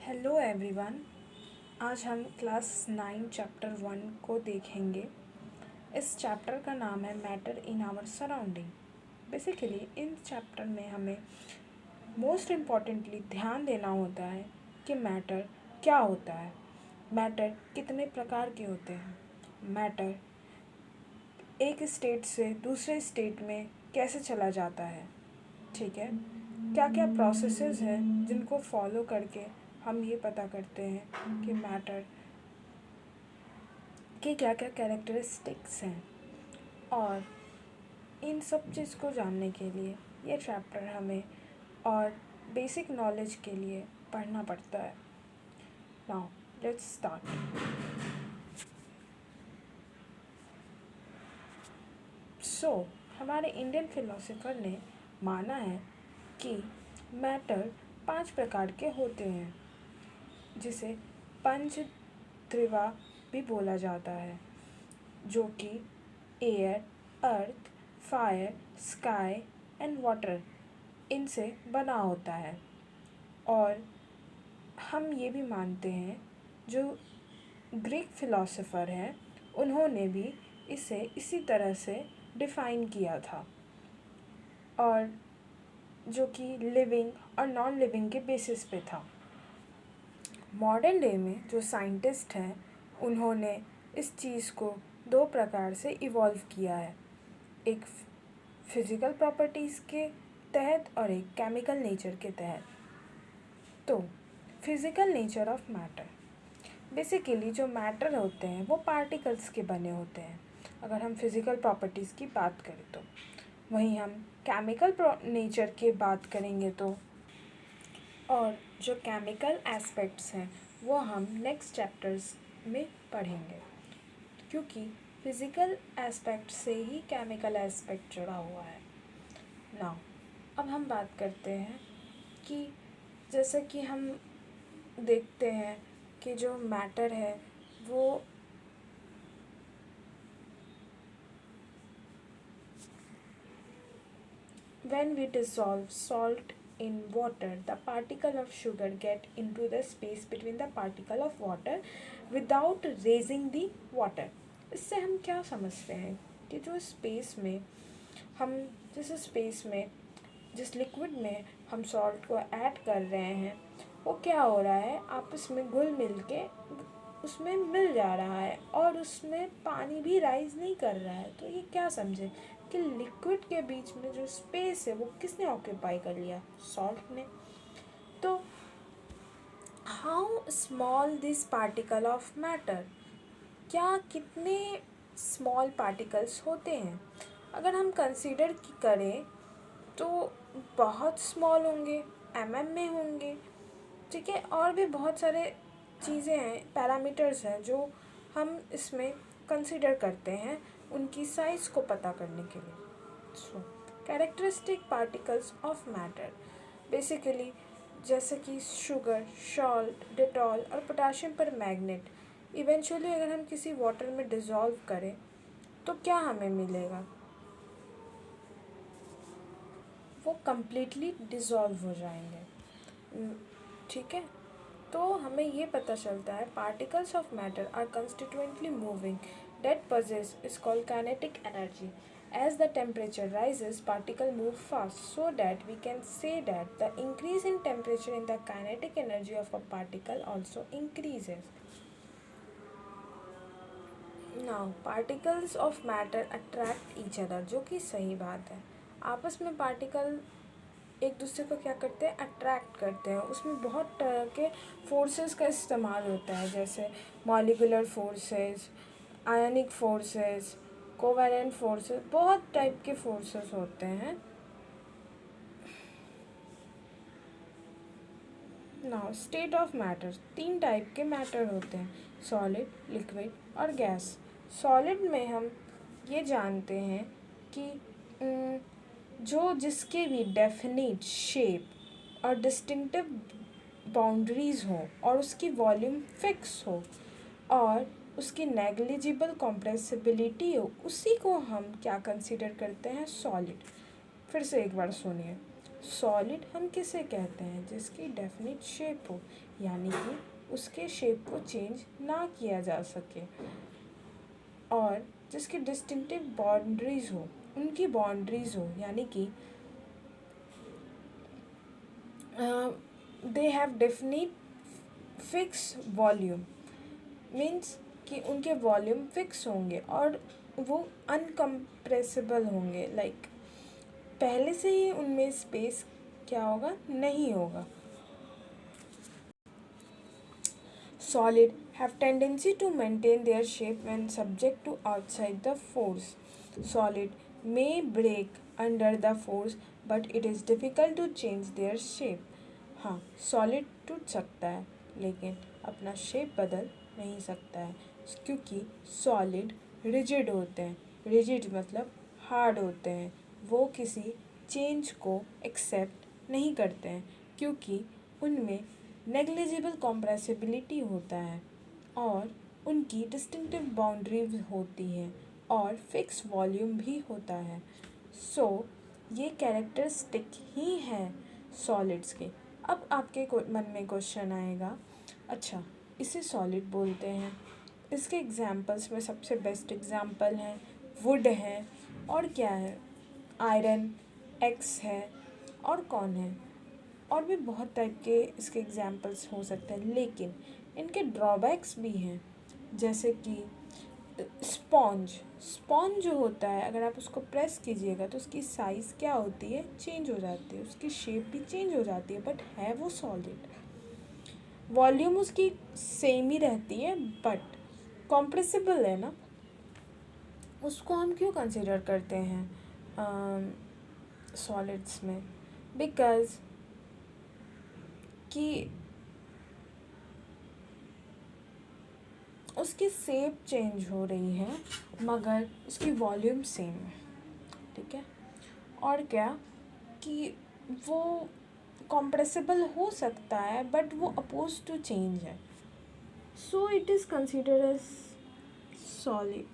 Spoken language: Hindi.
Hello everyone. आज हम क्लास 9 चैप्टर 1 को देखेंगे। इस चैप्टर का नाम है matter in our surrounding. Basically in chapter में हमें मोस्ट इम्पॉर्टेंटली ध्यान देना होता है कि मैटर क्या होता है, मैटर कितने प्रकार के होते हैं, मैटर एक स्टेट से दूसरे स्टेट में कैसे चला जाता है, ठीक है। क्या क्या प्रोसेसेस हैं जिनको फॉलो करके हम ये पता करते हैं कि मैटर के क्या क्या कैरेक्टरिस्टिक्स हैं, और इन सब चीज़ को जानने के लिए ये चैप्टर हमें और बेसिक नॉलेज के लिए पढ़ना पड़ता है। Now let's start. हमारे इंडियन फिलोसोफर ने माना है कि मैटर 5 प्रकार के होते हैं, जिसे पंच त्रिवा भी बोला जाता है, जो कि air, earth, fire, sky and water इनसे बना होता है। और हम ये भी मानते हैं, जो ग्रीक फिलोसोफर हैं उन्होंने भी इसे इसी तरह से डिफ़ाइन किया था, और जो कि लिविंग और नॉन लिविंग के बेसिस पे था। मॉडर्न डे में जो साइंटिस्ट हैं उन्होंने इस चीज़ को 2 प्रकार से इवॉल्व किया है, एक फिज़िकल प्रॉपर्टीज़ के तहत और एक केमिकल नेचर के तहत। तो physical nature of matter, basically जो मैटर होते हैं वो पार्टिकल्स के बने होते हैं, अगर हम फिज़िकल प्रॉपर्टीज़ की बात करें तो। वहीं हम केमिकल नेचर की बात करेंगे तो, और जो केमिकल एस्पेक्ट्स हैं वो हम नेक्स्ट चैप्टर्स में पढ़ेंगे, क्योंकि फिज़िकल एस्पेक्ट से ही केमिकल एस्पेक्ट जुड़ा हुआ है। नाउ अब हम बात करते हैं कि जैसे कि हम देखते हैं कि जो मैटर है वो when we dissolve salt in water, the particle of sugar get into the space between the particle of water without raising the water। इससे हम क्या समझते हैं कि जो स्पेस में हम जिस लिक्विड में हम सॉल्ट को ऐड कर रहे हैं वो क्या हो रहा है, आपस में घुल मिल के उसमें मिल जा रहा है और उसमें पानी भी राइज नहीं कर रहा है। तो ये क्या समझे कि लिक्विड के बीच में जो स्पेस है वो किसने ऑक्यूपाई कर लिया, सॉल्ट ने। तो how small this particle of matter, क्या कितने स्मॉल पार्टिकल्स होते हैं, अगर हम कंसीडर करें तो बहुत स्मॉल होंगे, में होंगे, ठीक है। और भी बहुत सारे चीज़ें हैं, पैरामीटर्स हैं जो हम इसमें कंसीडर करते हैं उनकी साइज़ को पता करने के लिए। Characteristic particles of matter, basically जैसे कि शुगर, सॉल्ट, डेटॉल और पोटाशियम पर मैग्नेट, इवेंचुअली अगर हम किसी वाटर में डिज़ोल्व करें तो क्या हमें मिलेगा, वो कम्प्लीटली डिज़ोल्व हो जाएंगे, ठीक है। तो हमें ये पता चलता है particles of matter are constituently moving, that possess is called kinetic energy. As the temperature rises, particles move fast, so that we can say that the increase in temperature in the kinetic energy of a particle also increases. Now, particles of matter attract each other, जो कि सही बात है। आपस में पार्टिकल एक दूसरे को क्या करते हैं, अट्रैक्ट करते हैं। उसमें बहुत तरह के फोर्सेस का इस्तेमाल होता है, जैसे मॉलिकुलर फोर्सेस, आयनिक फोर्सेस, कोवैलेंट फोर्सेस, बहुत टाइप के फोर्सेस होते हैं। Now state of matter, 3 type के मैटर होते हैं, सॉलिड, लिक्विड और गैस। सॉलिड में हम ये जानते हैं कि जो जिसके भी डेफिनिट शेप और डिस्टिंक्टिव बाउंड्रीज़ हो और उसकी वॉल्यूम फिक्स हो और उसकी नेग्लिजिबल कॉम्प्रेसिबिलिटी हो, उसी को हम क्या कंसीडर करते हैं, सॉलिड। फिर से एक बार सुनिए, सॉलिड हम किसे कहते हैं? जिसकी डेफिनिट शेप हो, यानी कि उसके शेप को चेंज ना किया जा सके, और जिसकी डिस्टिंक्टिव बाउंड्रीज हो, उनकी बाउंड्रीज हो, यानी कि they have definite fix volume, means कि उनके वॉल्यूम फिक्स होंगे और वो अनकम्प्रेसिबल होंगे, लाइक पहले से ही उनमें स्पेस क्या होगा, नहीं होगा. Solid have tendency to maintain their shape when subject to outside the force. Solid may break under the force, but it is difficult to change their shape. हाँ, सॉलिड टूट सकता है लेकिन अपना शेप बदल नहीं सकता है, क्योंकि सॉलिड रिजिड होते हैं. रिजिड मतलब हार्ड होते हैं. वो किसी चेंज को एक्सेप्ट नहीं करते हैं, क्योंकि उनमें नेग्लिजिबल कॉम्प्रेसिबिलिटी होता है और उनकी डिस्टिंक्टिव बाउंड्रीज होती हैं और फिक्स वॉल्यूम भी होता है. सो ये कैरेक्टरिस्टिक ही हैं सॉलिड्स के. अब आपके मन में क्वेश्चन आएगा, अच्छा इसे सॉलिड बोलते हैं, इसके एग्जांपल्स में सबसे बेस्ट एग्जांपल हैं वुड है, और क्या है, आयरन, एक्स है, और कौन है, और भी बहुत टाइप के इसके एग्जांपल्स हो सकते हैं. लेकिन इनके ड्रॉबैक्स भी हैं, जैसे कि स्पॉन्ज जो होता है, अगर आप उसको प्रेस कीजिएगा तो उसकी साइज़ क्या होती है, चेंज हो जाती है, उसकी शेप भी चेंज हो जाती है, बट है वो सॉलिड. वॉल्यूम उसकी सेम ही रहती है, बट कॉम्प्रेसिबल है ना. उसको हम क्यों कंसिडर करते हैं सॉलिड्स में? बिकॉज कि उसकी शेप चेंज हो रही है मगर उसकी वॉल्यूम सेम है. ठीक है. और क्या कि वो कॉम्प्रेसिबल हो सकता है बट वो अपोज टू चेंज है, so it is considered as solid.